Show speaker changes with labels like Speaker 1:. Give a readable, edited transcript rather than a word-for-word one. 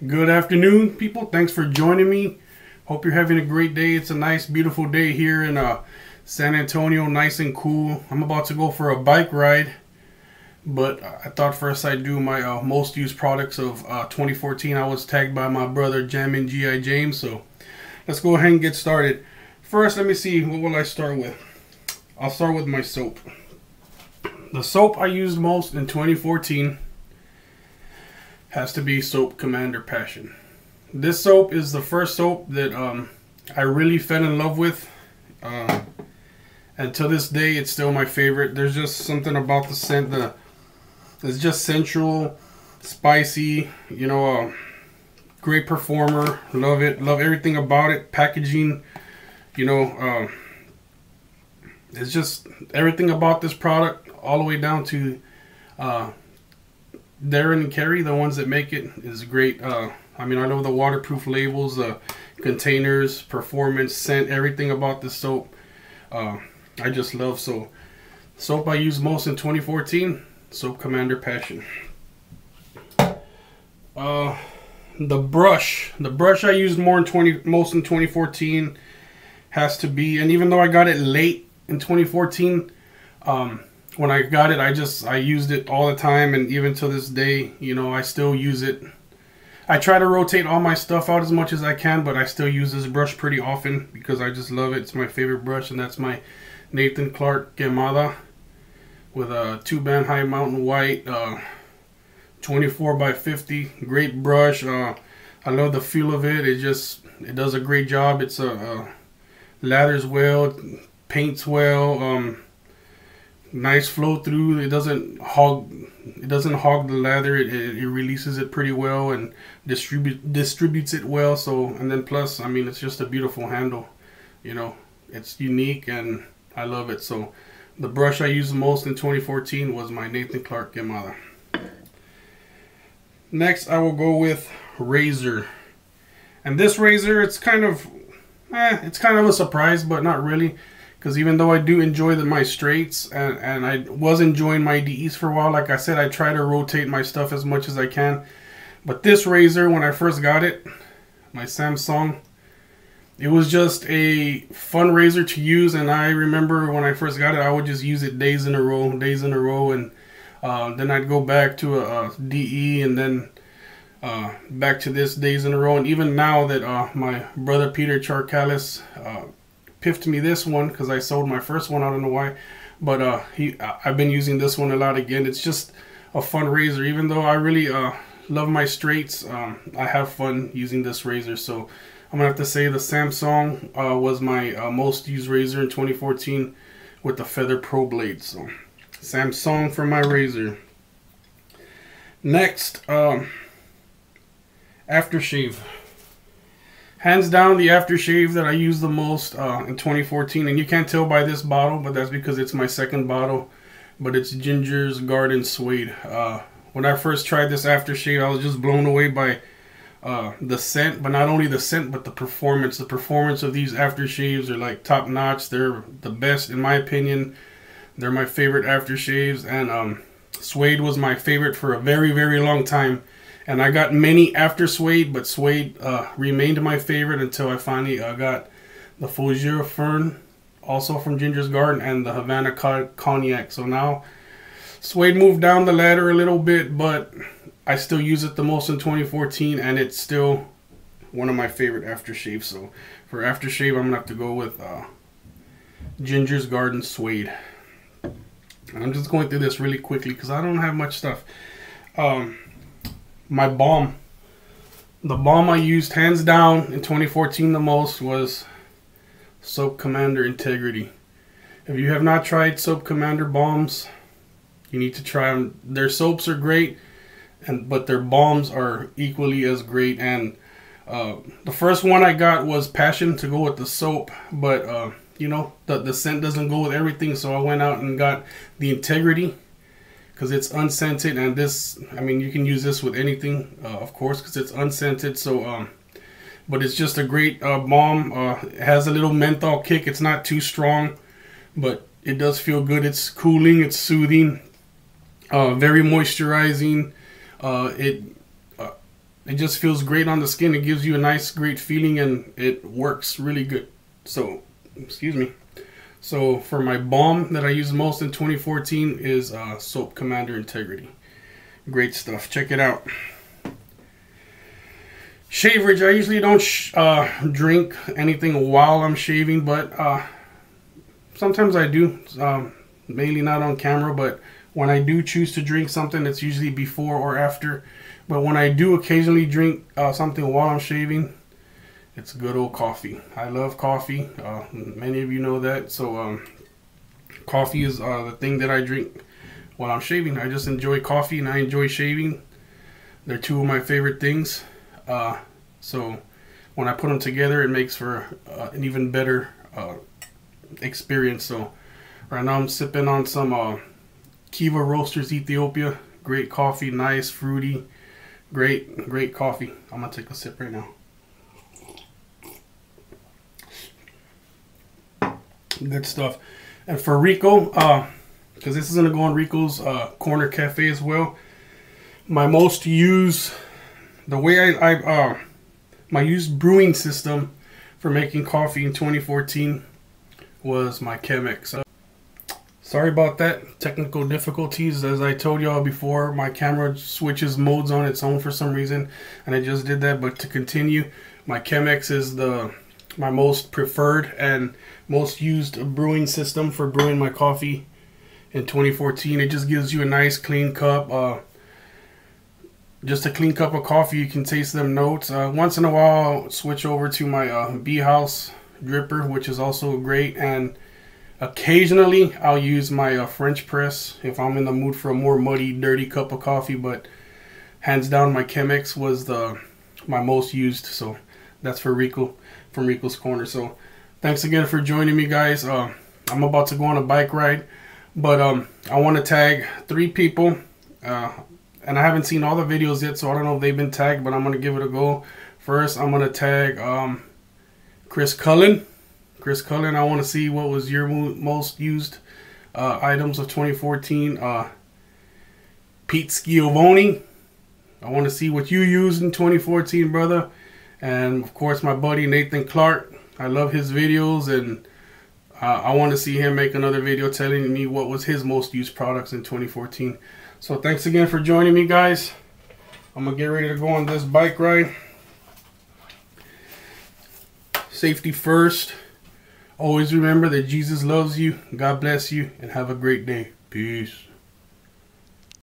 Speaker 1: Good afternoon, people. Thanks for joining me. Hope you're having a great day. It's a nice, beautiful day here in San Antonio, nice and cool. I'm about to go for a bike ride, but I thought first I'd do my most used products of 2014. I was tagged by my brother Jammin' G.I. James, so let's go ahead and get started. First, let me see, what will I start with? I'll start with my soap. The soap I used most in 2014 has to be Soap Commander Passion. This soap is the first soap that I really fell in love with. And to this day, it's still my favorite. There's just something about the scent that it's just sensual, spicy, great performer. Love it. Love everything about it. Packaging, it's just everything about this product, all the way down to Darren and Kerry, the ones that make it, is great. I love the waterproof labels, the containers, performance, scent, everything about this soap. I just love. So soap I used most in 2014, Soap Commander Passion. The brush I used most in 2014 has to be, and even though I got it late in 2014, when I got it, I used it all the time, and even to this day, I still use it. I try to rotate all my stuff out as much as I can, but I still use this brush pretty often because I just love it. It's my favorite brush, and that's my Nathan Clark Quemada with a 2-band high mountain white, 24 by 50. Great brush. I love the feel of it. It does a great job. It's lathers well, paints well. Nice flow through. It doesn't hog the lather. It releases it pretty well and distributes it well. So, and then plus, it's just a beautiful handle. It's unique and I love it. So the brush I used most in 2014 was my Nathan Clark Quemada. Next, I will go with razor. And this razor, it's kind of a surprise, but not really. Because even though I do enjoy my straights, and I was enjoying my DEs for a while, like I said, I try to rotate my stuff as much as I can. But this razor, when I first got it, my Samsung, it was just a fun razor to use. And I remember when I first got it, I would just use it days in a row. And then I'd go back to a DE, and then back to this days in a row. And even now that my brother Peter Charcalis piffed me this one because I sold my first one. I don't know why, but I've been using this one a lot again. It's just a fun razor. Even though I really love my straights, I have fun using this razor. So I'm gonna have to say the Samsung was my most used razor in 2014 with the Feather Pro blade. So Samsung for my razor. Next, aftershave. Hands down, the aftershave that I use the most in 2014, and you can't tell by this bottle, but that's because it's my second bottle, but it's Ginger's Garden Suede. When I first tried this aftershave, I was just blown away by the scent, but not only the scent, but the performance. The performance of these aftershaves are like top notch. They're the best in my opinion. They're my favorite aftershaves, and Suede was my favorite for a very, very long time. And I got many after Suede, but Suede remained my favorite until I finally got the Fougere Fern, also from Ginger's Garden, and the Havana Cognac. So now Suede moved down the ladder a little bit, but I still use it the most in 2014, and it's still one of my favorite aftershaves. So for aftershave, I'm going to have to go with Ginger's Garden Suede. And I'm just going through this really quickly because I don't have much stuff. My balm. The balm I used hands down in 2014 the most was Soap Commander Integrity. If you have not tried Soap Commander balms, you need to try them. Their soaps are great, but their balms are equally as great. And the first one I got was Passion to go with the soap, but the scent doesn't go with everything, so I went out and got the Integrity, because it's unscented, and this, you can use this with anything, of course, because it's unscented. So, but it's just a great balm. It has a little menthol kick. It's not too strong, but it does feel good. It's cooling. It's soothing. Very moisturizing. it just feels great on the skin. It gives you a nice, great feeling, and it works really good. So, excuse me. So for my balm that I use most in 2014 is Soap Commander Integrity. Great stuff. Check it out. Shaverage. I usually don't drink anything while I'm shaving, but sometimes I do. Mainly not on camera, but when I do choose to drink something, it's usually before or after. But when I do occasionally drink something while I'm shaving, it's good old coffee. I love coffee. Many of you know that. So coffee is the thing that I drink while I'm shaving. I just enjoy coffee and I enjoy shaving. They're two of my favorite things. So when I put them together, it makes for an even better experience. So right now I'm sipping on some Kiva Roasters Ethiopia. Great coffee, nice, fruity, great coffee. I'm gonna take a sip right now. Good stuff. And for Rico, because this is gonna go on Rico's Corner Cafe as well. My most used, the way my used brewing system for making coffee in 2014 was my Chemex. Sorry about that, technical difficulties. As I told y'all before, my camera switches modes on its own for some reason, and I just did that. But to continue, my Chemex is my most preferred and most used brewing system for brewing my coffee in 2014. It just gives you a nice clean cup. Just a clean cup of coffee. You can taste them notes. Once in a while, I'll switch over to my Bee House dripper, which is also great. And occasionally, I'll use my French press if I'm in the mood for a more muddy, dirty cup of coffee. But hands down, my Chemex was my most used. So that's for Rico, from Rico's Corner. So thanks again for joining me, guys. I'm about to go on a bike ride, but I want to tag 3 people. And I haven't seen all the videos yet, so I don't know if they've been tagged, but I'm going to give it a go. First, I'm going to tag Chris Cullen. Chris Cullen, I want to see what was your most used items of 2014. Pete Schiavone, I want to see what you used in 2014, brother. And, of course, my buddy Nathan Clark. I love his videos, and I want to see him make another video telling me what was his most used products in 2014. So thanks again for joining me, guys. I'm going to get ready to go on this bike ride. Safety first. Always remember that Jesus loves you. God bless you, and have a great day. Peace.